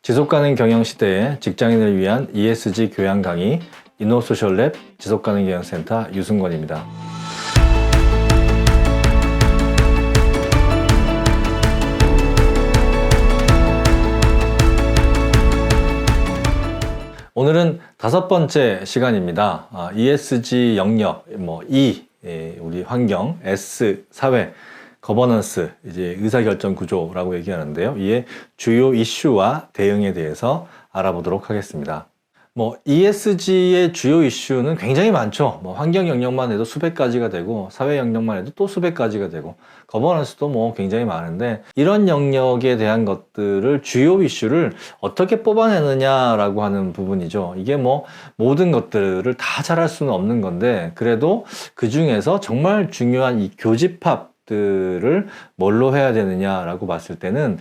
지속가능 경영 시대에 직장인을 위한 ESG 교양 강의 이노소셜랩 지속가능 경영센터 유승권입니다. 오늘은 5번째 시간입니다. ESG 영역, 우리 환경, S, 사회, 거버넌스, 이제 의사결정 구조라고 얘기하는데요. 이에 주요 이슈와 대응에 대해서 알아보도록 하겠습니다. ESG의 주요 이슈는 굉장히 많죠. 환경 영역만 해도 수백 가지가 되고, 사회 영역만 해도 또 수백 가지가 되고, 거버넌스도 굉장히 많은데, 이런 영역에 대한 것들을, 주요 이슈를 어떻게 뽑아내느냐라고 하는 부분이죠. 이게 모든 것들을 다 잘할 수는 없는 건데, 그래도 그 중에서 정말 중요한 이 교집합, 들을 뭘로 해야 되느냐라고 봤을 때는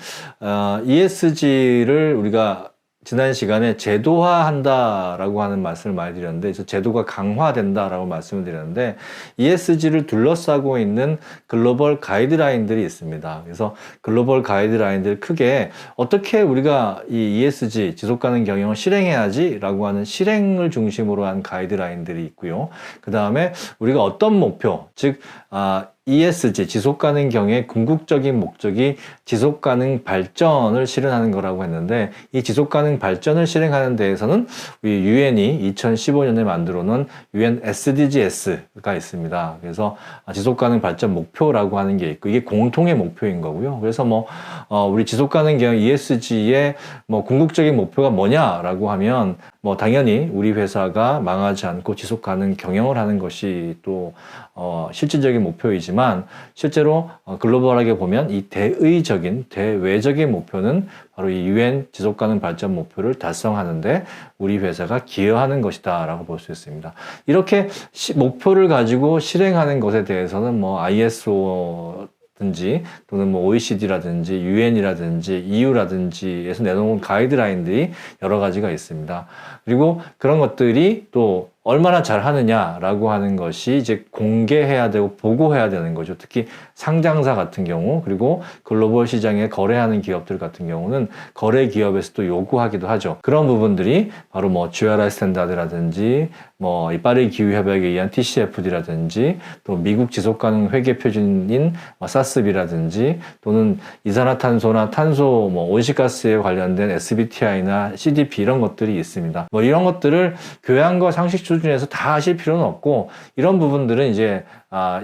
ESG를 우리가 지난 시간에 제도화한다라고 하는 말씀을 많이 드렸는데, 제도가 강화된다라고 말씀을 드렸는데, ESG를 둘러싸고 있는 글로벌 가이드라인들이 있습니다. 그래서 글로벌 가이드라인들 크게 어떻게 우리가 이 ESG 지속가능 경영을 실행해야지라고 하는 실행을 중심으로 한 가이드라인들이 있고요. 그 다음에 우리가 어떤 목표, 즉 ESG, 지속가능 경영의 궁극적인 목적이 지속가능 발전을 실현하는 거라고 했는데, 이 지속가능 발전을 실행하는 데에서는 우리 UN이 2015년에 만들어 놓은 UN SDGs가 있습니다. 그래서 지속가능 발전 목표라고 하는 게 있고, 이게 공통의 목표인 거고요. 그래서 우리 지속가능 경영 ESG의 궁극적인 목표가 뭐냐라고 하면, 당연히 우리 회사가 망하지 않고 지속가능 경영을 하는 것이 또 실질적인 목표이지만, 실제로 글로벌하게 보면 이 대외적인 목표는 바로 이 UN 지속가능 발전 목표를 달성하는데 우리 회사가 기여하는 것이다 라고 볼 수 있습니다. 이렇게 목표를 가지고 실행하는 것에 대해서는 ISO 든지 또는 OECD라든지 UN이라든지 EU라든지에서 내놓은 가이드라인들이 여러 가지가 있습니다. 그리고 그런 것들이 또 얼마나 잘 하느냐라고 하는 것이 이제 공개해야 되고 보고해야 되는 거죠. 특히 상장사 같은 경우, 그리고 글로벌 시장에 거래하는 기업들 같은 경우는 거래 기업에서도 요구하기도 하죠. 그런 부분들이 바로 GRI 스탠다드라든지 이 파리 기후 협약에 의한 TCFD라든지 또 미국 지속가능 회계 표준인 사스비라든지 또는 이산화탄소나 탄소 온실가스에 관련된 SBTi나 CDP 이런 것들이 있습니다. 이런 것들을 교양과 상식 수준에서 다 하실 필요는 없고, 이런 부분들은 이제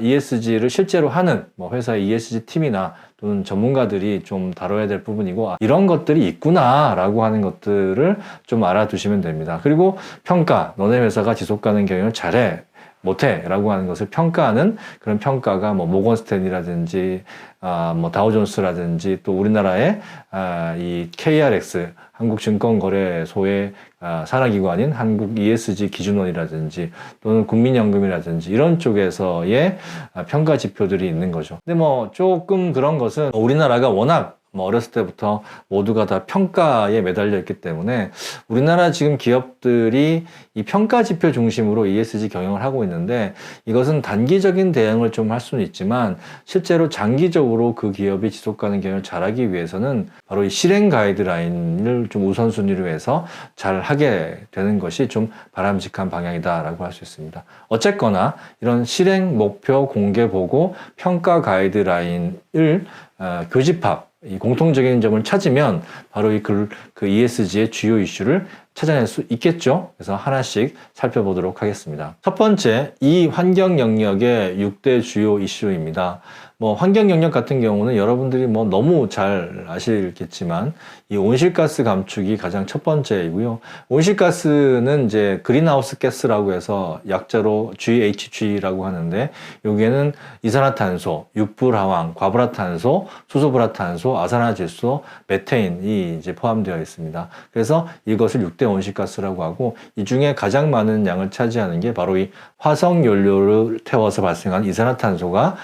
ESG를 실제로 하는 회사의 ESG 팀이나 또는 전문가들이 좀 다뤄야 될 부분이고, 이런 것들이 있구나 라고 하는 것들을 좀 알아두시면 됩니다. 그리고 평가, 너네 회사가 지속가능 경영을 잘해 못해 라고 하는 것을 평가하는 그런 평가가 모건스탠리라든지 다우존스라든지 또 우리나라의 이 KRX 한국증권거래소의 산하기관인 한국 ESG 기준원이라든지 또는 국민연금이라든지 이런 쪽에서의 평가 지표들이 있는 거죠. 근데 조금 그런 것은 우리나라가 워낙 어렸을 때부터 모두가 다 평가에 매달려 있기 때문에 우리나라 지금 기업들이 이 평가 지표 중심으로 ESG 경영을 하고 있는데, 이것은 단기적인 대응을 좀 할 수는 있지만 실제로 장기적으로 그 기업이 지속가능 경영을 잘하기 위해서는 바로 이 실행 가이드라인을 좀 우선순위로 해서 잘 하게 되는 것이 좀 바람직한 방향이다라고 할 수 있습니다. 어쨌거나 이런 실행 목표 공개 보고 평가 가이드라인을 교집합, 이 공통적인 점을 찾으면 바로 그 ESG의 주요 이슈를 찾아낼 수 있겠죠. 그래서 하나씩 살펴보도록 하겠습니다. 첫 번째, 이 환경 영역의 6대 주요 이슈입니다. 환경 영역 같은 경우는 여러분들이 너무 잘 아시겠지만 이 온실가스 감축이 가장 첫 번째이고요. 온실가스는 이제 그린하우스 가스라고 해서 약자로 GHG라고 하는데, 여기에는 이산화탄소, 육불하황, 과불화탄소, 수소불화탄소, 아산화질소, 메테인이 이제 포함되어 있습니다. 그래서 이것을 6대 온실가스라고 하고, 이 중에 가장 많은 양을 차지하는 게 바로 이 화석 연료를 태워서 발생한 이산화탄소가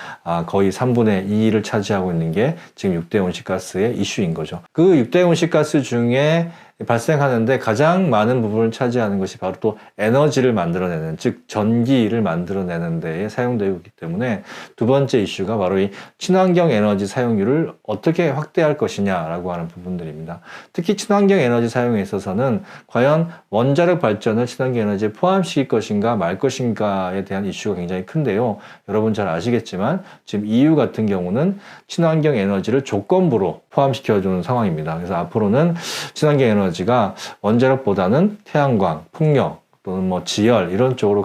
거의 3분의 2를 차지하고 있는 게 지금 6대 온실가스의 이슈인 거죠. 그 6대 온실가스 중에 발생하는데 가장 많은 부분을 차지하는 것이 바로 또 에너지를 만들어내는, 즉 전기를 만들어내는 데에 사용되고 있기 때문에 두 번째 이슈가 바로 이 친환경 에너지 사용률을 어떻게 확대할 것이냐라고 하는 부분들입니다. 특히 친환경 에너지 사용에 있어서는 과연 원자력 발전을 친환경 에너지에 포함시킬 것인가 말 것인가에 대한 이슈가 굉장히 큰데요. 여러분 잘 아시겠지만 지금 EU 같은 경우는 친환경 에너지를 조건부로 포함시켜주는 상황입니다. 그래서 앞으로는 친환경 에너지가 원자력보다는 태양광, 풍력 또는 뭐 지열 이런 쪽으로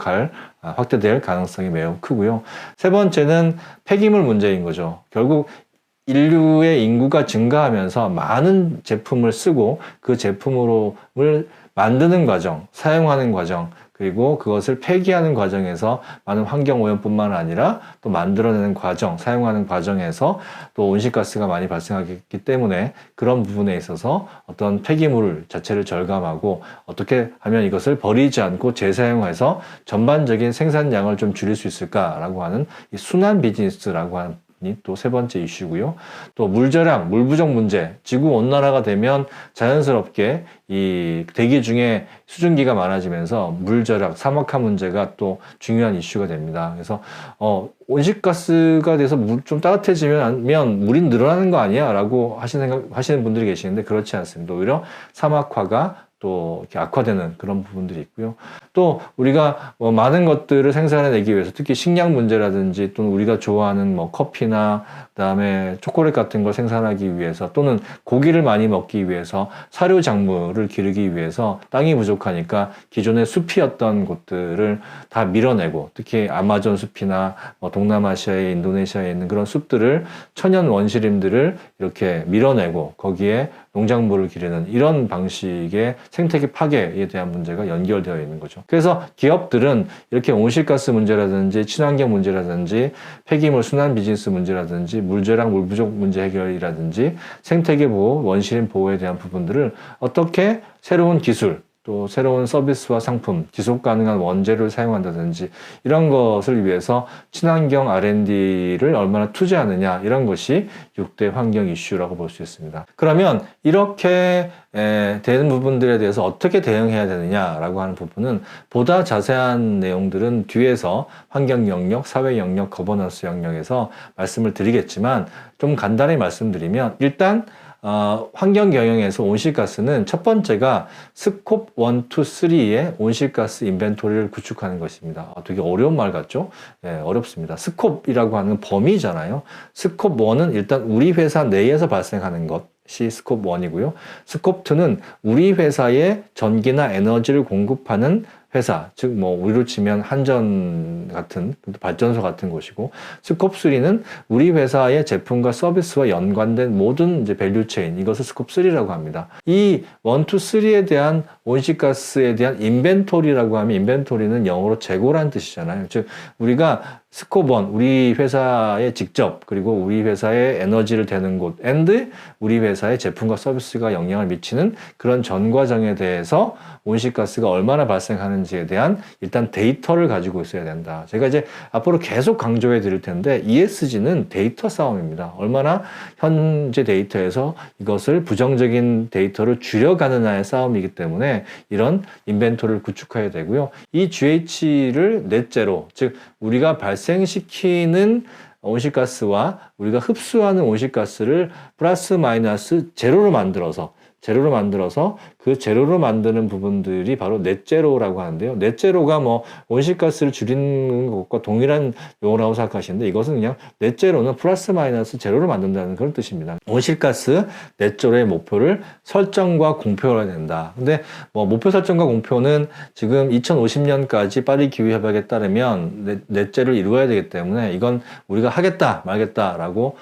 확대될 가능성이 매우 크고요. 세 번째는 폐기물 문제인 거죠. 결국 인류의 인구가 증가하면서 많은 제품을 쓰고 그 제품을 만드는 과정, 사용하는 과정, 그리고 그것을 폐기하는 과정에서 많은 환경오염뿐만 아니라 또 만들어내는 과정, 사용하는 과정에서 또 온실가스가 많이 발생하기 때문에 그런 부분에 있어서 어떤 폐기물 자체를 절감하고 어떻게 하면 이것을 버리지 않고 재사용해서 전반적인 생산량을 좀 줄일 수 있을까라고 하는 이 순환 비즈니스라고 하는 또 세 번째 이슈고요. 또 물저량, 물 부족 문제. 지구 온난화가 되면 자연스럽게 이 대기 중에 수증기가 많아지면서 물저량, 사막화 문제가 또 중요한 이슈가 됩니다. 그래서 온실가스가 돼서 좀 따뜻해지면 물이 늘어나는 거 아니야? 라고 하시는 분들이 계시는데 그렇지 않습니다. 오히려 사막화가 또 이렇게 악화되는 그런 부분들이 있고요. 또 우리가 많은 것들을 생산해내기 위해서 특히 식량 문제라든지 또는 우리가 좋아하는 커피나 그다음에 초콜릿 같은 걸 생산하기 위해서 또는 고기를 많이 먹기 위해서 사료 작물을 기르기 위해서 땅이 부족하니까 기존의 숲이었던 곳들을 다 밀어내고 특히 아마존 숲이나 동남아시아의 인도네시아에 있는 그런 숲들을 천연 원시림들을 이렇게 밀어내고 거기에 농작물을 기르는 이런 방식의 생태계 파괴에 대한 문제가 연결되어 있는 거죠. 그래서 기업들은 이렇게 온실가스 문제라든지 친환경 문제라든지 폐기물 순환 비즈니스 문제라든지 물저량 물 부족 문제 해결이라든지 생태계 보호, 원시림 보호에 대한 부분들을 어떻게 새로운 기술 또 새로운 서비스와 상품, 지속 가능한 원재료를 사용한다든지 이런 것을 위해서 친환경 R&D를 얼마나 투자하느냐 이런 것이 6대 환경 이슈라고 볼 수 있습니다. 그러면 이렇게 되는 부분들에 대해서 어떻게 대응해야 되느냐라고 하는 부분은 보다 자세한 내용들은 뒤에서 환경 영역, 사회 영역, 거버넌스 영역에서 말씀을 드리겠지만 좀 간단히 말씀드리면 일단 환경 경영에서 온실가스는 첫 번째가 스콥 1, 2, 3의 온실가스 인벤토리를 구축하는 것입니다. 되게 어려운 말 같죠? 네, 어렵습니다. 스콥이라고 하는 범위잖아요. 스콥 1은 일단 우리 회사 내에서 발생하는 것이 스콥 1이고요. 스콥 2는 우리 회사에 전기나 에너지를 공급하는 회사, 즉 우리로 치면 한전 같은 발전소 같은 곳이고, 스콥 3는 우리 회사의 제품과 서비스와 연관된 모든 이제 밸류체인, 이것을 스콥 3라고 합니다. 이 1, 2, 3에 대한 온실가스에 대한 인벤토리라고 하면, 인벤토리는 영어로 재고란 뜻이잖아요. 즉 우리가 스콥 1, 우리 회사에 직접, 그리고 우리 회사의 에너지를 대는 곳, and 우리 회사의 제품과 서비스가 영향을 미치는 그런 전 과정에 대해서 온실가스가 얼마나 발생하는지에 대한 일단 데이터를 가지고 있어야 된다. 제가 이제 앞으로 계속 강조해 드릴 텐데 ESG는 데이터 싸움입니다. 얼마나 현재 데이터에서 이것을 부정적인 데이터를 줄여가느냐의 싸움이기 때문에 이런 인벤토리를 구축해야 되고요. 이 GH를 넷제로, 즉 우리가 발생시키는 온실가스와 우리가 흡수하는 온실가스를 플러스 마이너스 제로로 만들어서 그 제로로 만드는 부분들이 바로 넷제로라고 하는데요. 넷제로가 온실가스를 줄이는 것과 동일한 용어라고 생각하시는데 이것은 그냥 넷제로는 플러스 마이너스 제로로 만든다는 그런 뜻입니다. 온실가스 넷제로의 목표를 설정과 공표해야 된다. 근데 목표 설정과 공표는 지금 2050년까지 파리 기후 협약에 따르면 넷제로를 이루어야 되기 때문에 이건 우리가 하겠다 말겠다라고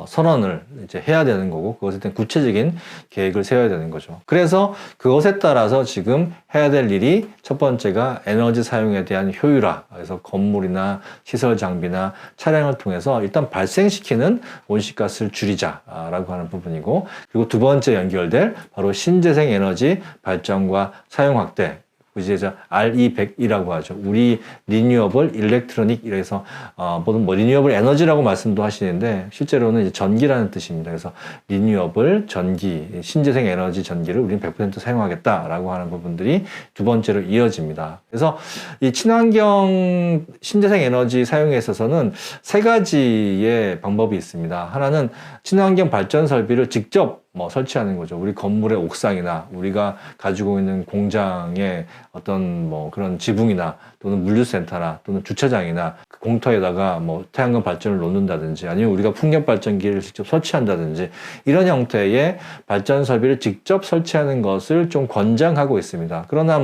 선언을 이제 해야 되는 거고 그것에 대한 구체적인 계획을 세워야 되는 거죠. 그래서 그것에 따라서 지금 해야 될 일이 첫 번째가 에너지 사용에 대한 효율화. 그래서 건물이나 시설 장비나 차량을 통해서 일단 발생시키는 온실가스를 줄이자라고 하는 부분이고, 그리고 두 번째 연결될 바로 신재생 에너지 발전과 사용 확대. 이제 RE100이라고 하죠. 우리 리뉴어블 일렉트로닉 이래서 뭐 리뉴어블 에너지라고 말씀도 하시는데 실제로는 이제 전기라는 뜻입니다. 그래서 리뉴어블 전기, 신재생 에너지 전기를 우리는 100% 사용하겠다라고 하는 부분들이 두 번째로 이어집니다. 그래서 이 친환경 신재생 에너지 사용에 있어서는 세 가지의 방법이 있습니다. 하나는 친환경 발전 설비를 직접 설치하는 거죠. 우리 건물의 옥상이나 우리가 가지고 있는 공장의 어떤 그런 지붕이나 또는 물류센터나 또는 주차장이나 그 공터에다가 태양광 발전을 놓는다든지 아니면 우리가 풍력 발전기를 직접 설치한다든지 이런 형태의 발전 설비를 직접 설치하는 것을 좀 권장하고 있습니다. 그러나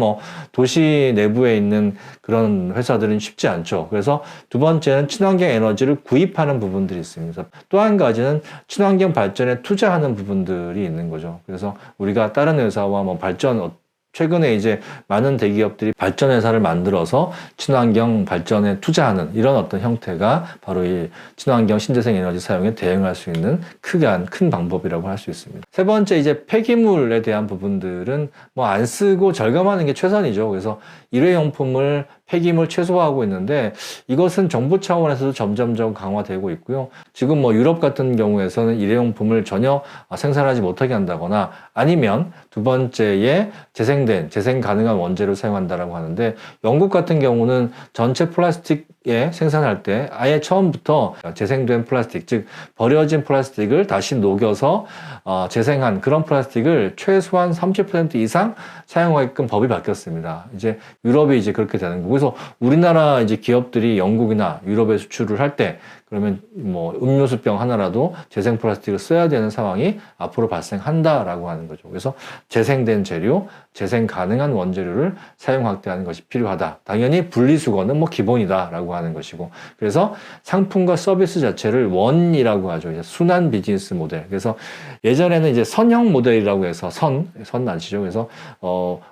도시 내부에 있는 그런 회사들은 쉽지 않죠. 그래서 두 번째는 친환경 에너지를 구입하는 부분들이 있습니다. 또 한 가지는 친환경 발전에 투자하는 부분들이 있는 거죠. 그래서 우리가 다른 회사와 최근에 이제 많은 대기업들이 발전 회사를 만들어서 친환경 발전에 투자하는 이런 어떤 형태가 바로 이 친환경 신재생 에너지 사용에 대응할 수 있는 큰 방법이라고 할 수 있습니다. 세 번째 이제 폐기물에 대한 부분들은 안 쓰고 절감하는 게 최선이죠. 그래서 일회용품을 폐기물 최소화하고 있는데 이것은 정부 차원에서도 점점점 강화되고 있고요. 지금 유럽 같은 경우에서는 일회용품을 전혀 생산하지 못하게 한다거나 아니면 두 번째에 재생 가능한 원재료를 사용한다라고 하는데 영국 같은 경우는 전체 플라스틱에 생산할 때 아예 처음부터 재생된 플라스틱, 즉 버려진 플라스틱을 다시 녹여서 재생한 그런 플라스틱을 최소한 30% 이상 사용하게끔 법이 바뀌었습니다. 이제 유럽이 이제 그렇게 되는 거고, 그래서 우리나라 이제 기업들이 영국이나 유럽에 수출을 할 때 그러면 음료수병 하나라도 재생 플라스틱을 써야 되는 상황이 앞으로 발생한다라고 하는 거죠. 그래서 재생된 재료, 재생 가능한 원재료를 사용 확대하는 것이 필요하다. 당연히 분리수거는 기본이다라고 하는 것이고, 그래서 상품과 서비스 자체를 원이라고 하죠. 이제 순환 비즈니스 모델. 그래서 예전에는 이제 선형 모델이라고 해서 선 아시죠? 그래서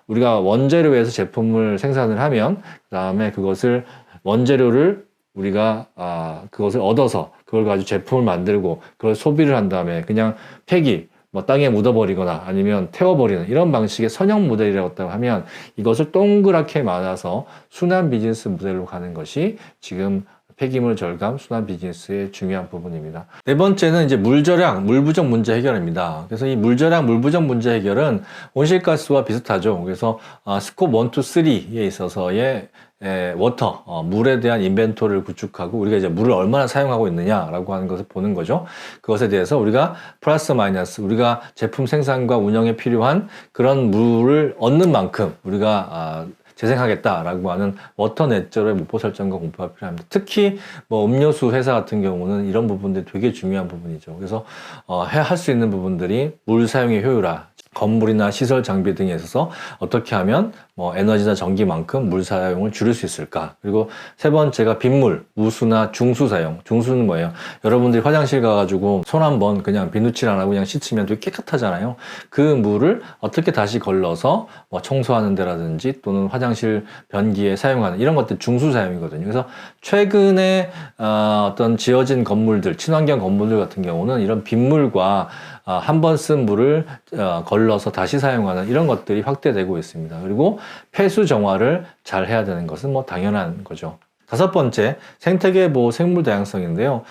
우리가 원재료에서 제품을 생산을 하면 그다음에 그것을 원재료를 우리가 그것을 얻어서 그걸 가지고 제품을 만들고 그걸 소비를 한 다음에 그냥 폐기 땅에 묻어버리거나 아니면 태워버리는 이런 방식의 선형 모델이라고 하면 이것을 동그랗게 말아서 순환 비즈니스 모델로 가는 것이 지금 폐기물 절감 순환 비즈니스의 중요한 부분입니다. 네 번째는 이제 물 절약, 물 부족 문제 해결입니다. 그래서 이 물 절약, 물 부족 문제 해결은 온실가스와 비슷하죠. 그래서 스콥 1, 2, 3에 있어서의 워터, 물에 대한 인벤토리를 구축하고 우리가 이제 물을 얼마나 사용하고 있느냐라고 하는 것을 보는 거죠. 그것에 대해서 우리가 플러스 마이너스, 우리가 제품 생산과 운영에 필요한 그런 물을 얻는 만큼 우리가 재생하겠다라고 하는 워터 넷제로의 목표 설정과 공표가 필요합니다. 특히 음료수 회사 같은 경우는 이런 부분들이 되게 중요한 부분이죠. 그래서 할 수 있는 부분들이 물 사용의 효율화, 건물이나 시설 장비 등에 있어서 어떻게 하면 에너지나 전기만큼 물 사용을 줄일 수 있을까? 그리고 세 번째가 빗물, 우수나 중수 사용. 중수는 뭐예요? 여러분들이 화장실 가가지고 손 한번 그냥 비누칠 안 하고 그냥 씻으면 되게 깨끗하잖아요. 그 물을 어떻게 다시 걸러서 청소하는 데라든지 또는 화장실 변기에 사용하는 이런 것들 중수 사용이거든요. 그래서 최근에 어떤 지어진 건물들, 친환경 건물들 같은 경우는 이런 빗물과 한 번 쓴 물을 걸러서 다시 사용하는 이런 것들이 확대되고 있습니다. 그리고 폐수 정화를 잘 해야 되는 것은 당연한 거죠. 다섯 번째, 생태계 보호 생물 다양성인데요.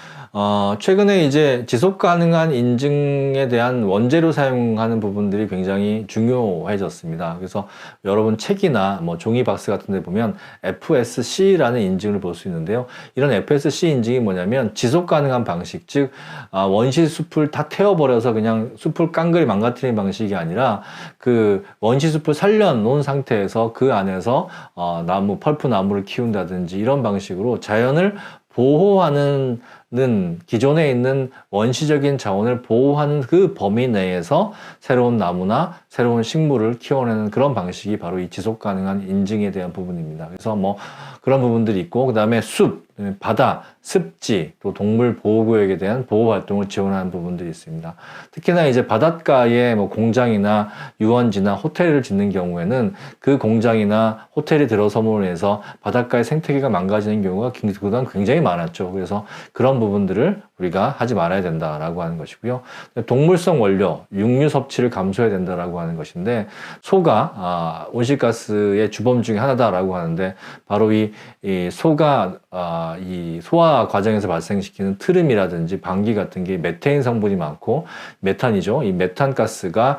최근에 이제 지속 가능한 인증에 대한 원재료 사용하는 부분들이 굉장히 중요해졌습니다. 그래서 여러분 책이나 종이 박스 같은 데 보면 FSC라는 인증을 볼 수 있는데요. 이런 FSC 인증이 뭐냐면 지속 가능한 방식, 즉 원시 숲을 다 태워버려서 그냥 숲을 깡그리 망가뜨리는 방식이 아니라 그 원시 숲을 살려놓은 상태에서 그 안에서 펄프 나무를 키운다든지 이런 방식으로 자연을 보호하는 기존에 있는 원시적인 자원을 보호하는 그 범위 내에서 새로운 나무나 새로운 식물을 키워내는 그런 방식이 바로 이 지속 가능한 인증에 대한 부분입니다. 그래서 그런 부분들이 있고, 그 다음에 숲, 바다, 습지, 또 동물 보호구역에 대한 보호 활동을 지원하는 부분들이 있습니다. 특히나 이제 바닷가에 공장이나 유원지나 호텔을 짓는 경우에는 그 공장이나 호텔이 들어섬으로 해서 바닷가의 생태계가 망가지는 경우가 굉장히 많았죠. 그래서 그런 부분들을 우리가 하지 말아야 된다라고 하는 것이고요. 동물성 원료, 육류 섭취를 감소해야 된다라고 하는 것인데, 소가 온실가스의 주범 중에 하나다라고 하는데, 바로 이 소가 이 소화 과정에서 발생시키는 트름이라든지 방귀 같은 게 메테인 성분이 많고, 메탄이죠. 이 메탄 가스가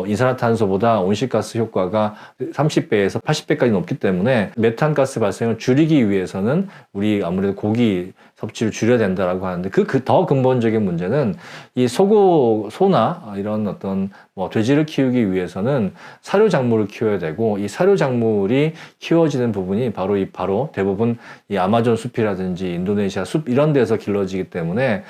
이산화탄소보다 온실가스 효과가 30배에서 80배까지 높기 때문에 메탄 가스 발생을 줄이기 위해서는 우리 아무래도 고기 섭취를 줄여야 된다라고 하는데, 더 근본적인 문제는 이 소나 이런 어떤 돼지를 키우기 위해서는 사료 작물을 키워야 되고, 이 사료 작물이 키워지는 부분이 바로 대부분 이 아마존 숲이라든지 인도네시아 숲 이런 데서 길러지기 때문에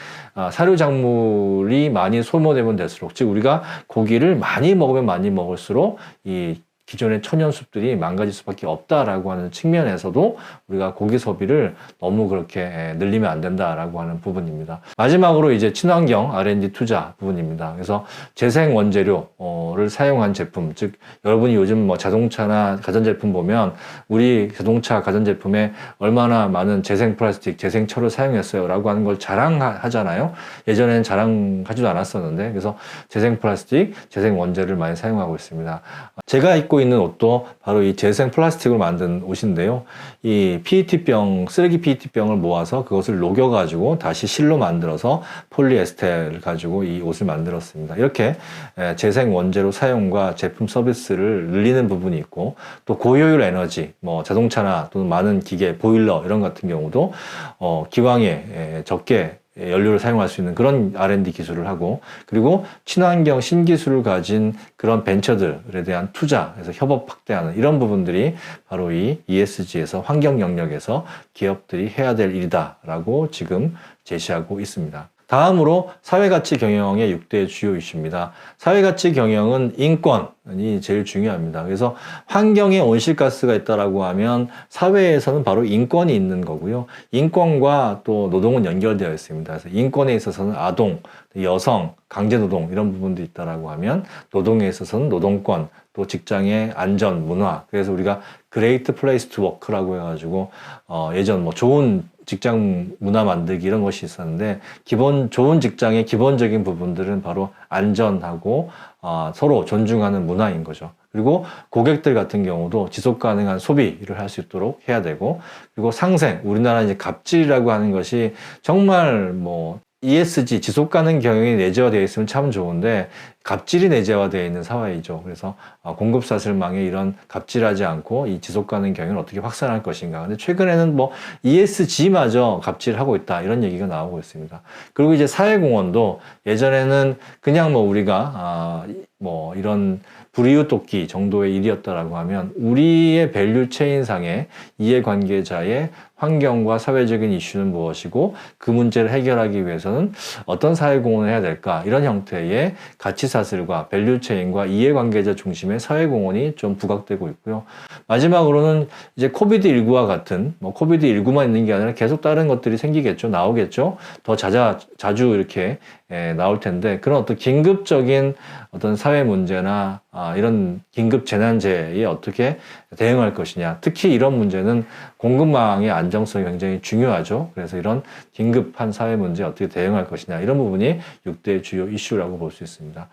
사료 작물이 많이 소모되면 될수록, 즉 우리가 고기를 많이 먹으면 많이 먹을수록 이 기존의 천연숲들이 망가질 수밖에 없다라고 하는 측면에서도 우리가 고기 소비를 너무 그렇게 늘리면 안 된다라고 하는 부분입니다. 마지막으로 이제 친환경 R&D 투자 부분입니다. 그래서 재생 원재료를 사용한 제품, 즉 여러분이 요즘 자동차나 가전제품 보면 우리 자동차 가전제품에 얼마나 많은 재생 플라스틱, 재생 철을 사용했어요 라고 하는 걸 자랑하잖아요. 예전에는 자랑하지도 않았었는데, 그래서 재생 플라스틱, 재생 원재료를 많이 사용하고 있습니다. 제가 입고 있는 옷도 바로 이 재생 플라스틱으로 만든 옷인데요. 이 PET병, 쓰레기 PET병을 모아서 그것을 녹여가지고 다시 실로 만들어서 폴리에스테를 가지고 이 옷을 만들었습니다. 이렇게 재생 원재료 사용과 제품 서비스를 늘리는 부분이 있고, 또 고효율 에너지, 자동차나 또는 많은 기계, 보일러 이런 같은 경우도 기왕에 적게 연료를 사용할 수 있는 그런 R&D 기술을 하고, 그리고 친환경 신기술을 가진 그런 벤처들에 대한 투자, 그래서 협업 확대하는 이런 부분들이 바로 이 ESG에서 환경 영역에서 기업들이 해야 될 일이다라고 지금 제시하고 있습니다. 다음으로 사회가치 경영의 6대 주요 이슈입니다. 사회가치 경영은 인권이 제일 중요합니다. 그래서 환경에 온실가스가 있다라고 하면 사회에서는 바로 인권이 있는 거고요. 인권과 또 노동은 연결되어 있습니다. 그래서 인권에 있어서는 아동, 여성, 강제노동 이런 부분도 있다라고 하면, 노동에 있어서는 노동권, 또 직장의 안전, 문화. 그래서 우리가 Great Place to Work라고 해가지고 예전 좋은 직장 문화 만들기 이런 것이 있었는데, 좋은 직장의 기본적인 부분들은 바로 안전하고 서로 존중하는 문화인 거죠. 그리고 고객들 같은 경우도 지속 가능한 소비를 할 수 있도록 해야 되고, 그리고 상생, 우리나라 이제 갑질이라고 하는 것이 정말 ESG, 지속 가능 경영이 내재화되어 있으면 참 좋은데 갑질이 내재화되어 있는 사회이죠. 그래서 공급사슬망에 이런 갑질하지 않고 이 지속 가능 경영을 어떻게 확산할 것인가. 근데 최근에는 ESG마저 갑질하고 있다 이런 얘기가 나오고 있습니다. 그리고 이제 사회공헌도 예전에는 그냥 우리가 이런 불이웃 돕기 정도의 일이었다라고 하면, 우리의 밸류 체인상의 이해관계자의 환경과 사회적인 이슈는 무엇이고 그 문제를 해결하기 위해서는 어떤 사회공헌을 해야 될까, 이런 형태의 가치사슬과 밸류체인과 이해관계자 중심의 사회공헌이 좀 부각되고 있고요. 마지막으로는 이제 코비드19와 같은, 코비드19만 있는 게 아니라 계속 다른 것들이 생기겠죠. 나오겠죠. 더 자주 이렇게 나올 텐데, 그런 어떤 긴급적인 어떤 사회 문제나 이런 긴급 재난재해에 어떻게 대응할 것이냐. 특히 이런 문제는 공급망의 안정성이 굉장히 중요하죠. 그래서 이런 긴급한 사회 문제에 어떻게 대응할 것이냐. 이런 부분이 6대 주요 이슈라고 볼 수 있습니다.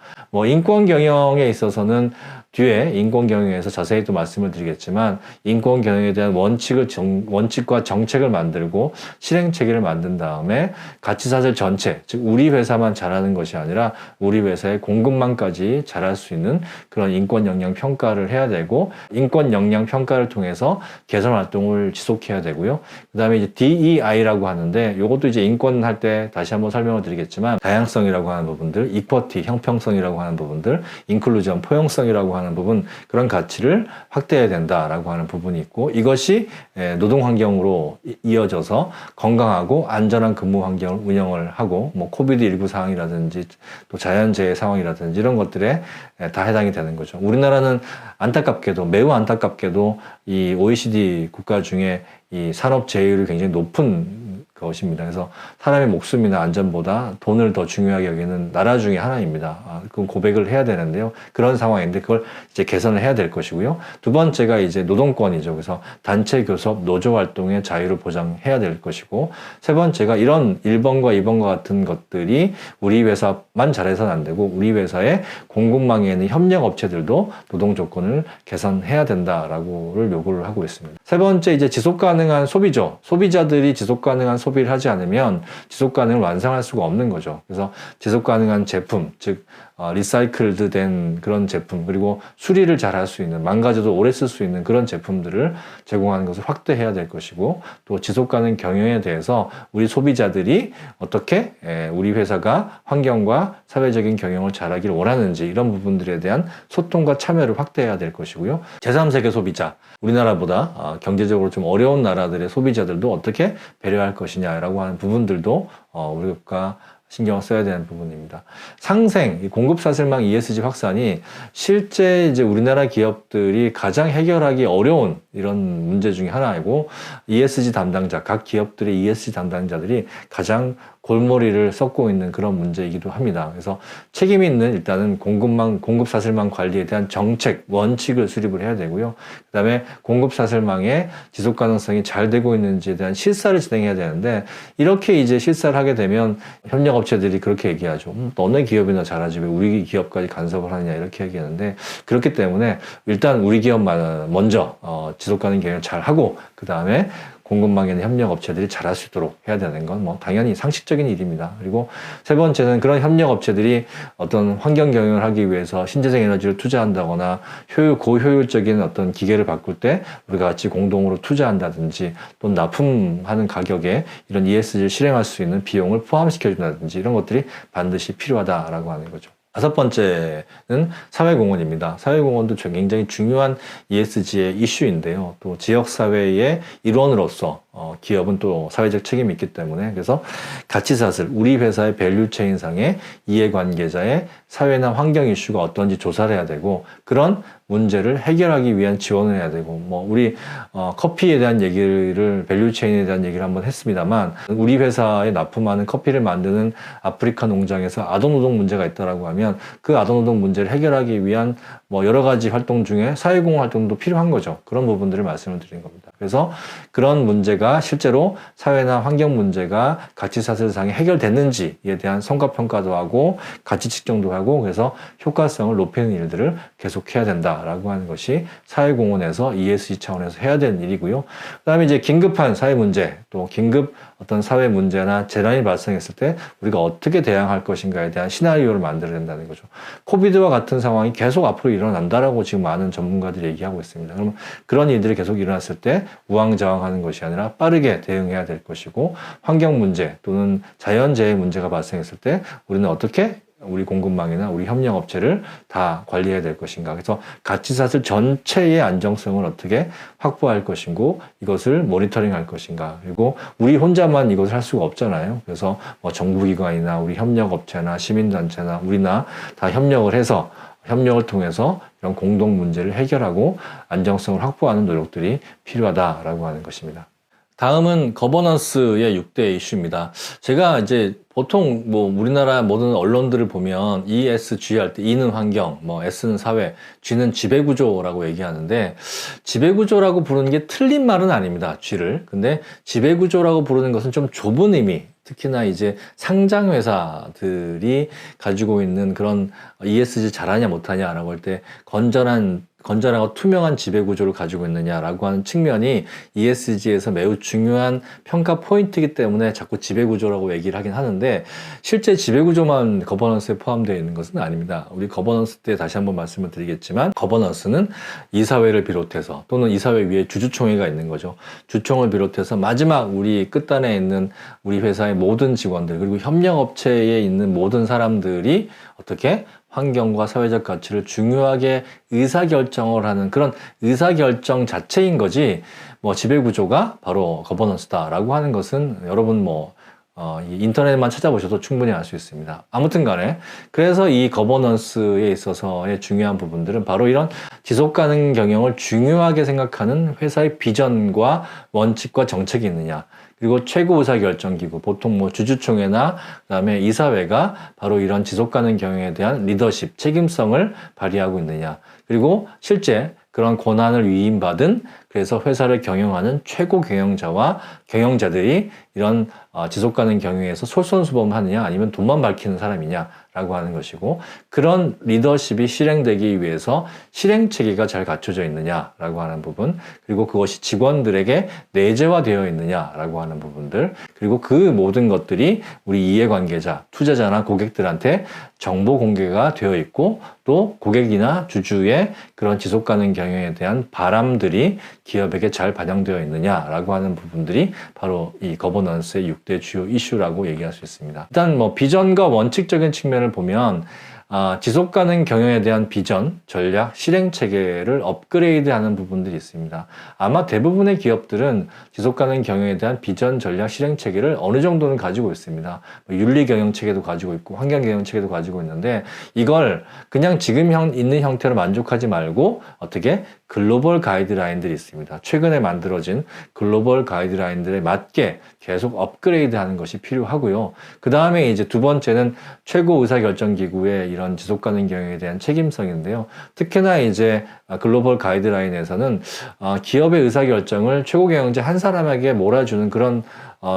인권 경영에 있어서는 뒤에 인권 경영에서 자세히 또 말씀을 드리겠지만, 인권 경영에 대한 원칙과 정책을 만들고 실행 체계를 만든 다음에 가치사슬 전체, 즉 우리 회사만 잘하는 것이 아니라 우리 회사의 공급망까지 잘할 수 있는 그런 인권 역량 평가를 해야 되고, 인권 역량 평가를 통해서 개선 활동을 지속해야 되고요. 그다음에 이제 DEI라고 하는데, 이것도 이제 인권 할 때 다시 한번 설명을 드리겠지만, 다양성이라고 하는 부분들, 이퀄티, 형평성이라고 하는 부분들, 인클루전, 포용성이라고 하는 부분, 그런 가치를 확대해야 된다라고 하는 부분이 있고, 이것이 노동 환경으로 이어져서 건강하고 안전한 근무 환경을 운영을 하고, 코비드19 상황이라든지 또 자연재해 상황이라든지 이런 것들에 다 해당이 되는 거죠. 우리나라는 안타깝게도, 매우 안타깝게도 이 OECD 국가 중에 이 산업 재해율이 굉장히 높은 것입니다. 그래서 사람의 목숨이나 안전보다 돈을 더 중요하게 여기는 나라 중에 하나입니다. 그건 고백을 해야 되는데요. 그런 상황인데 그걸 이제 개선을 해야 될 것이고요. 두 번째가 이제 노동권이죠. 그래서 단체 교섭, 노조 활동의 자유를 보장해야 될 것이고, 세 번째가 이런 1번과 2번과 같은 것들이 우리 회사만 잘해서는 안 되고 우리 회사의 공급망에 있는 협력 업체들도 노동 조건을 개선해야 된다라고를 요구를 하고 있습니다. 세 번째 이제 지속 가능한 소비죠. 소비자들이 지속 가능한 소비를 하지 않으면 지속 가능을 완성할 수가 없는 거죠. 그래서 지속 가능한 제품, 즉 리사이클드 된 그런 제품, 그리고 수리를 잘 할 수 있는, 망가져도 오래 쓸 수 있는 그런 제품들을 제공하는 것을 확대해야 될 것이고, 또 지속 가능 경영에 대해서 우리 소비자들이 어떻게 우리 회사가 환경과 사회적인 경영을 잘하기를 원하는지, 이런 부분들에 대한 소통과 참여를 확대해야 될 것이고요. 제3세계 소비자, 우리나라보다 경제적으로 좀 어려운 나라들의 소비자들도 어떻게 배려할 것이냐라고 하는 부분들도 우리가 신경을 써야 되는 부분입니다. 상생, 공급사슬망 ESG 확산이 실제 이제 우리나라 기업들이 가장 해결하기 어려운 이런 문제 중에 하나이고, ESG 담당자, 각 기업들의 ESG 담당자들이 가장 골머리를 썩고 있는 그런 문제이기도 합니다. 그래서 책임 있는 일단은 공급사슬망 관리에 대한 정책, 원칙을 수립을 해야 되고요. 그 다음에 공급사슬망의 지속 가능성이 잘 되고 있는지에 대한 실사를 진행해야 되는데, 이렇게 이제 실사를 하게 되면 협력업체들이 그렇게 얘기하죠. 너네 기업이나 잘하지 왜 우리 기업까지 간섭을 하느냐, 이렇게 얘기하는데, 그렇기 때문에 일단 우리 기업만 먼저 지속 가능 경영을 잘 하고, 그 다음에 공급망에 있는 협력업체들이 잘할 수 있도록 해야 되는 건 뭐 당연히 상식적인 일입니다. 그리고 세 번째는 그런 협력업체들이 어떤 환경 경영을 하기 위해서 신재생 에너지를 투자한다거나 고효율적인 어떤 기계를 바꿀 때 우리가 같이 공동으로 투자한다든지, 또는 납품하는 가격에 이런 ESG를 실행할 수 있는 비용을 포함시켜준다든지, 이런 것들이 반드시 필요하다라고 하는 거죠. 다섯 번째는 사회공헌입니다. 사회공헌도 굉장히 중요한 ESG의 이슈인데요. 또 지역사회의 일원으로서 기업은 또 사회적 책임이 있기 때문에, 그래서 가치사슬, 우리 회사의 밸류체인상의 이해관계자의 사회나 환경 이슈가 어떤지 조사를 해야 되고, 그런 문제를 해결하기 위한 지원을 해야 되고, 뭐 우리 커피에 대한 얘기를, 밸류체인에 대한 얘기를 한번 했습니다만, 우리 회사에 납품하는 커피를 만드는 아프리카 농장에서 아동노동 문제가 있다라고 하면 그 아동노동 문제를 해결하기 위한 뭐 여러 가지 활동 중에 사회공헌 활동도 필요한 거죠. 그런 부분들을 말씀을 드린 겁니다. 그래서 그런 문제가 실제로 사회나 환경 문제가 가치사슬상에 해결됐는지에 대한 성과평가도 하고 가치 측정도 하고, 그래서 효과성을 높이는 일들을 계속해야 된다라고 하는 것이 사회공헌에서 ESG 차원에서 해야 되는 일이고요. 그 다음에 이제 긴급한 사회 문제, 또 긴급 어떤 사회 문제나 재난이 발생했을 때 우리가 어떻게 대응할 것인가에 대한 시나리오를 만들어야 된다는 거죠. 코비드와 같은 상황이 계속 앞으로 일어난다라고 지금 많은 전문가들이 얘기하고 있습니다. 그러면 그런 일들이 계속 일어났을 때 우왕좌왕하는 것이 아니라 빠르게 대응해야 될 것이고, 환경 문제 또는 자연재해 문제가 발생했을 때 우리는 어떻게 우리 공급망이나 우리 협력업체를 다 관리해야 될 것인가. 그래서 가치사슬 전체의 안정성을 어떻게 확보할 것이고, 이것을 모니터링할 것인가. 그리고 우리 혼자만 이것을 할 수가 없잖아요. 그래서 뭐 정부기관이나 우리 협력업체나 시민단체나 우리나 다 협력을 해서, 협력을 통해서 이런 공동 문제를 해결하고 안정성을 확보하는 노력들이 필요하다라고 하는 것입니다. 다음은 거버넌스의 6대 이슈입니다. 제가 이제 보통 뭐 우리나라 모든 언론들을 보면 ESG 할 때 E는 환경, 뭐 S는 사회, G는 지배구조라고 얘기하는데, 지배구조라고 부르는 게 틀린 말은 아닙니다. G를. 근데 지배구조라고 부르는 것은 좀 좁은 의미, 특히나 이제 상장회사들이 가지고 있는 그런 ESG 잘하냐 못하냐라고 할 때 건전하고 투명한 지배구조를 가지고 있느냐라고 하는 측면이 ESG에서 매우 중요한 평가 포인트이기 때문에 자꾸 지배구조라고 얘기를 하긴 하는데, 실제 지배구조만 거버넌스에 포함되어 있는 것은 아닙니다. 우리 거버넌스 때 다시 한번 말씀을 드리겠지만, 거버넌스는 이사회를 비롯해서, 또는 이사회 위에 주주총회가 있는 거죠. 주총을 비롯해서 마지막 우리 끝단에 있는 우리 회사의 모든 직원들, 그리고 협력업체에 있는 모든 사람들이 어떻게 환경과 사회적 가치를 중요하게 의사결정을 하는 그런 의사결정 자체인 거지, 뭐 지배구조가 바로 거버넌스다라고 하는 것은 여러분 인터넷만 찾아보셔도 충분히 알 수 있습니다. 아무튼 간에, 그래서 이 거버넌스에 있어서의 중요한 부분들은 바로 이런 지속가능 경영을 중요하게 생각하는 회사의 비전과 원칙과 정책이 있느냐, 그리고 최고 의사결정기구, 보통 뭐 주주총회나 그다음에 이사회가 바로 이런 지속가능 경영에 대한 리더십, 책임성을 발휘하고 있느냐. 그리고 실제 그런 권한을 위임받은 그래서 회사를 경영하는 최고 경영자와 경영자들이 이런 지속가능 경영에서 솔선수범하느냐 아니면 돈만 밝히는 사람이냐라고 하는 것이고, 그런 리더십이 실행되기 위해서 실행체계가 잘 갖춰져 있느냐라고 하는 부분, 그리고 그것이 직원들에게 내재화되어 있느냐라고 하는 부분들, 그리고 그 모든 것들이 우리 이해관계자, 투자자나 고객들한테 정보 공개가 되어 있고, 또 고객이나 주주의 그런 지속가능 경영에 대한 바람들이 기업에게 잘 반영되어 있느냐라고 하는 부분들이 바로 이 거버넌스의 6대 주요 이슈라고 얘기할 수 있습니다. 일단 뭐 비전과 원칙적인 측면을 보면 지속가능 경영에 대한 비전, 전략, 실행 체계를 업그레이드하는 부분들이 있습니다. 아마 대부분의 기업들은 지속가능 경영에 대한 비전, 전략, 실행 체계를 어느 정도는 가지고 있습니다. 윤리 경영 체계도 가지고 있고 환경 경영 체계도 가지고 있는데, 이걸 그냥 지금 있는 형태로 만족하지 말고 어떻게 글로벌 가이드라인들이 있습니다. 최근에 만들어진 글로벌 가이드라인들에 맞게 계속 업그레이드하는 것이 필요하고요. 그 다음에 이제 두 번째는 최고 의사결정기구의 이런 지속가능 경영에 대한 책임성인데요. 특히나 이제 글로벌 가이드라인에서는 기업의 의사결정을 최고 경영자 한 사람에게 몰아주는 그런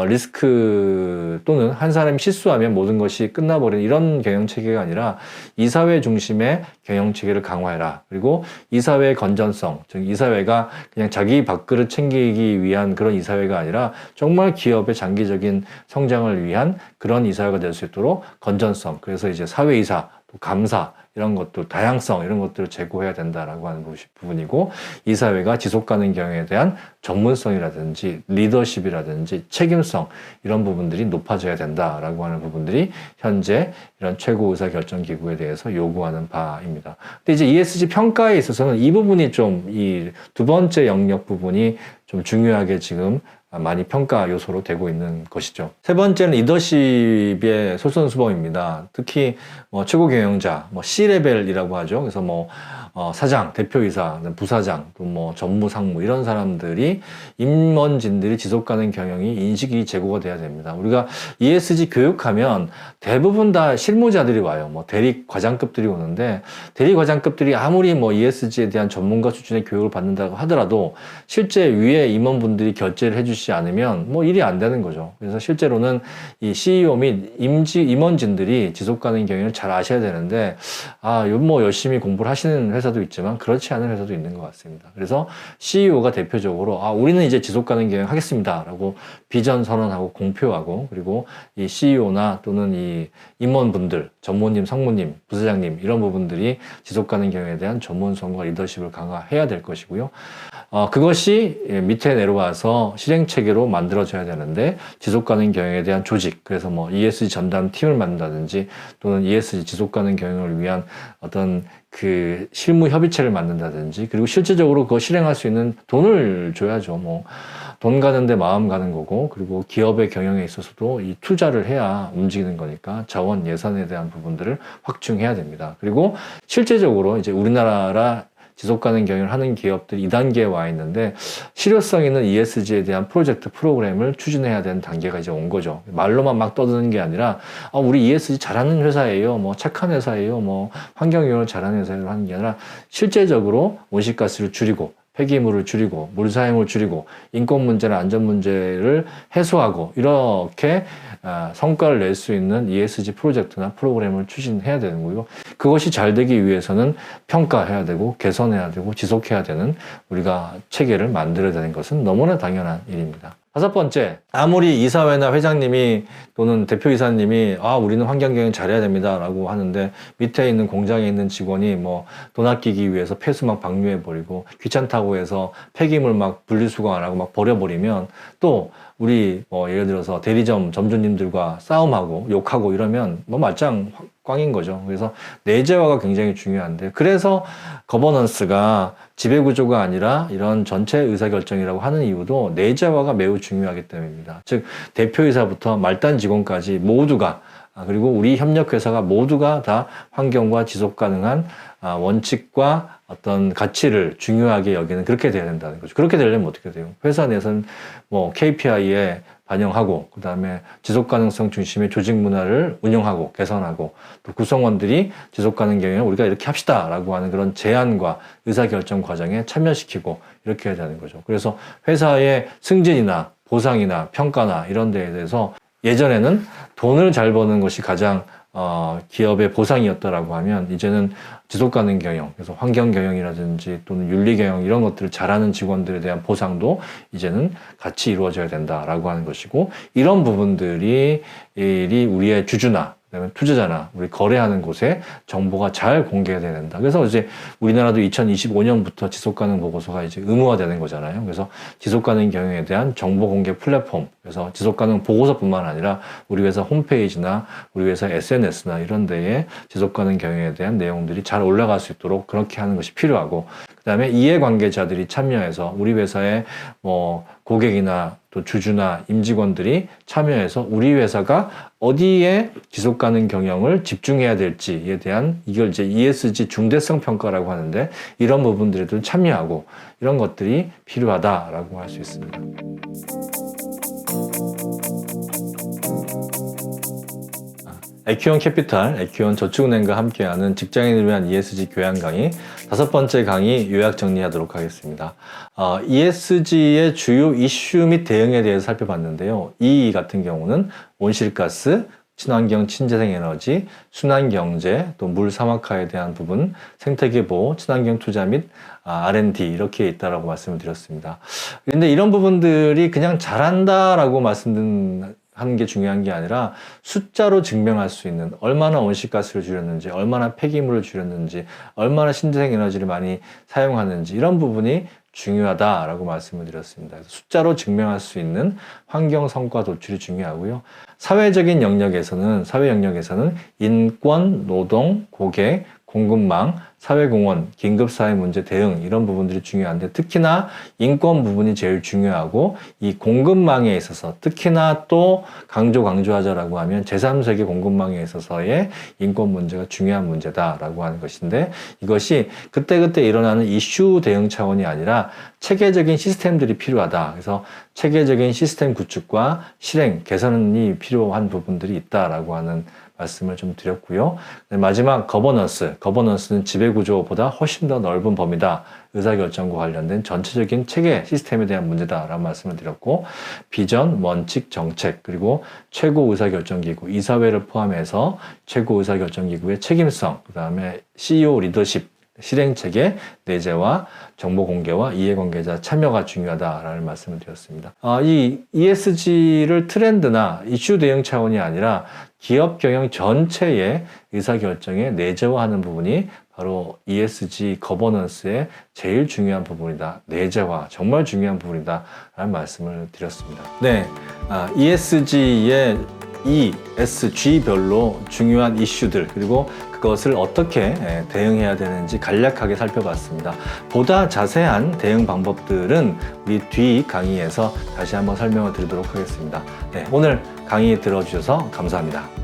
리스크, 또는 한 사람이 실수하면 모든 것이 끝나버리는 이런 경영체계가 아니라 이사회 중심의 경영체계를 강화해라. 그리고 이사회의 건전성, 즉 이사회가 그냥 자기 밥그릇 챙기기 위한 그런 이사회가 아니라 정말 기업의 장기적인 성장을 위한 그런 이사회가 될 수 있도록 건전성, 그래서 이제 사회이사, 또 감사, 이런 것들, 다양성, 이런 것들을 제고해야 된다라고 하는 부분이고, 이사회가 지속가능 경영에 대한 전문성이라든지 리더십이라든지 책임성, 이런 부분들이 높아져야 된다라고 하는 부분들이 현재 이런 최고 의사결정기구에 대해서 요구하는 바입니다. 근데 이제 ESG 평가에 있어서는 이 부분이 좀, 이 두 번째 영역 부분이 좀 중요하게 지금 많이 평가 요소로 되고 있는 것이죠. 세 번째는 리더십의 솔선수범입니다. 특히 뭐 최고 경영자, 뭐 C레벨이라고 하죠. 그래서 뭐 사장, 대표이사, 부사장, 또 뭐 전무, 상무 이런 사람들이, 임원진들이 지속가능 경영이 인식이 제고가 돼야 됩니다. 우리가 ESG 교육하면 대부분 다 실무자들이 와요. 뭐 대리 과장급들이 오는데, 대리 과장급들이 아무리 뭐 ESG에 대한 전문가 수준의 교육을 받는다고 하더라도 실제 위에 임원분들이 결제를 해주시지 않으면 뭐 일이 안 되는 거죠. 그래서 실제로는 이 CEO 및 임원진들이 지속가능 경영을 잘 아셔야 되는데, 뭐 열심히 공부를 하시는 회사도 있지만 그렇지 않은 회사도 있는 것 같습니다. 그래서 CEO가 대표적으로 우리는 이제 지속가능 경영 하겠습니다 라고 비전 선언하고 공표하고, 그리고 이 CEO나 또는 이 임원분들, 전무님, 상무님, 부사장님 이런 부분들이 지속가능 경영에 대한 전문성과 리더십을 강화해야 될 것이고요. 그것이 밑에 내려와서 실행체계로 만들어져야 되는데, 지속가능 경영에 대한 조직, 그래서 뭐 ESG 전담 팀을 만든다든지, 또는 ESG 지속가능 경영을 위한 어떤 그 실무 협의체를 만든다든지, 그리고 실질적으로 그거 실행할 수 있는 돈을 줘야죠. 뭐 돈 가는데 마음 가는 거고, 그리고 기업의 경영에 있어서도 이 투자를 해야 움직이는 거니까 자원 예산에 대한 부분들을 확충해야 됩니다. 그리고 실제적으로 이제 우리나라 지속가능 경영을 하는 기업들이 2단계에 와 있는데, 실효성 있는 ESG에 대한 프로젝트 프로그램을 추진해야 되는 단계가 이제 온 거죠. 말로만 막 떠드는 게 아니라 우리 ESG 잘하는 회사예요, 뭐 착한 회사예요, 뭐 환경영역을 잘하는 회사예요 하는 게 아니라, 실제적으로 온실가스를 줄이고 폐기물을 줄이고 물 사용을 줄이고 인권 문제나 안전 문제를 해소하고, 이렇게 성과를 낼 수 있는 ESG 프로젝트나 프로그램을 추진해야 되는 거고요. 그것이 잘 되기 위해서는 평가해야 되고 개선해야 되고 지속해야 되는 우리가 체계를 만들어야 되는 것은 너무나 당연한 일입니다. 다섯 번째, 아무리 이사회나 회장님이 또는 대표이사님이 우리는 환경경영 잘해야 됩니다 라고 하는데, 밑에 있는 공장에 있는 직원이 뭐 돈 아끼기 위해서 폐수 막 방류해버리고 귀찮다고 해서 폐기물 막 분리수거 안 하고 막 버려버리면, 또 우리 뭐 예를 들어서 대리점 점주님들과 싸움하고 욕하고 이러면 뭐 말짱 꽝인 거죠. 그래서 내재화가 굉장히 중요한데, 그래서 거버넌스가 지배구조가 아니라 이런 전체 의사결정이라고 하는 이유도 내재화가 매우 중요하기 때문입니다. 즉 대표이사부터 말단 직원까지 모두가, 그리고 우리 협력회사가 모두가 다 환경과 지속가능한 원칙과 어떤 가치를 중요하게 여기는 그렇게 돼야 된다는 거죠. 그렇게 되려면 어떻게 돼요? 회사 내에서는 뭐 KPI에 반영하고 그다음에 지속 가능성 중심의 조직 문화를 운영하고 개선하고 또 구성원들이 지속 가능 경영을 우리가 이렇게 합시다라고 하는 그런 제안과 의사결정 과정에 참여시키고 이렇게 해야 되는 거죠. 그래서 회사의 승진이나 보상이나 평가나 이런 데에 대해서 예전에는 돈을 잘 버는 것이 가장 기업의 보상이었다라고 하면 이제는 지속 가능 경영, 그래서 환경 경영이라든지 또는 윤리 경영 이런 것들을 잘하는 직원들에 대한 보상도 이제는 같이 이루어져야 된다라고 하는 것이고 이런 부분들이 우리의 주주나 그다음에 투자자나 우리 거래하는 곳에 정보가 잘 공개돼야 된다. 그래서 이제 우리나라도 2025년부터 지속가능 보고서가 이제 의무화되는 거잖아요. 그래서 지속가능 경영에 대한 정보 공개 플랫폼, 그래서 지속가능 보고서뿐만 아니라 우리 회사 홈페이지나 우리 회사 SNS나 이런 데에 지속가능 경영에 대한 내용들이 잘 올라갈 수 있도록 그렇게 하는 것이 필요하고, 그다음에 이해관계자들이 참여해서 우리 회사의 뭐 고객이나 또 주주나 임직원들이 참여해서 우리 회사가 어디에 지속가능 경영을 집중해야 될지에 대한 이걸 이제 ESG 중대성 평가라고 하는데 이런 부분들에도 참여하고 이런 것들이 필요하다라고 할 수 있습니다. 에큐원 캐피탈, 에큐원 저축은행과 함께하는 직장인을 위한 ESG 교양 강의 5번째 강의 요약 정리하도록 하겠습니다. ESG의 주요 이슈 및 대응에 대해서 살펴봤는데요. E 같은 경우는 온실가스, 친환경 친재생 에너지, 순환경제, 또 물 사막화에 대한 부분, 생태계 보호, 친환경 투자 및 R&D 이렇게 있다라고 말씀을 드렸습니다. 그런데 이런 부분들이 그냥 잘한다라고 하는 게 중요한 게 아니라 숫자로 증명할 수 있는 얼마나 온실가스를 줄였는지, 얼마나 폐기물을 줄였는지, 얼마나 신재생 에너지를 많이 사용하는지 이런 부분이 중요하다라고 말씀을 드렸습니다. 그래서 숫자로 증명할 수 있는 환경 성과 도출이 중요하고요. 사회적인 영역에서는 인권, 노동, 고객, 공급망, 사회공헌, 긴급사회 문제 대응 이런 부분들이 중요한데 특히나 인권 부분이 제일 중요하고 이 공급망에 있어서 특히나 또 강조하자라고 하면 제3세계 공급망에 있어서의 인권 문제가 중요한 문제다라고 하는 것인데 이것이 그때그때 일어나는 이슈 대응 차원이 아니라 체계적인 시스템들이 필요하다. 그래서 체계적인 시스템 구축과 실행, 개선이 필요한 부분들이 있다라고 하는 말씀을 좀 드렸고요. 마지막 거버넌스는 지배구조보다 훨씬 더 넓은 범위다. 의사결정과 관련된 전체적인 체계 시스템에 대한 문제다라는 말씀을 드렸고, 비전, 원칙, 정책, 그리고 최고 의사결정기구, 이사회를 포함해서 최고 의사결정기구의 책임성, 그 다음에 CEO 리더십, 실행체계, 내재와 정보 공개와 이해관계자 참여가 중요하다라는 말씀을 드렸습니다. 이 ESG를 트렌드나 이슈 대응 차원이 아니라 기업 경영 전체의 의사결정에 내재화하는 부분이 바로 ESG 거버넌스의 제일 중요한 부분이다. 내재화, 정말 중요한 부분이다. 라는 말씀을 드렸습니다. 네, ESG의 ESG별로 중요한 이슈들 그리고 그것을 어떻게 대응해야 되는지 간략하게 살펴봤습니다. 보다 자세한 대응 방법들은 우리 뒤 강의에서 다시 한번 설명을 드리도록 하겠습니다. 네, 오늘 강의 들어주셔서 감사합니다.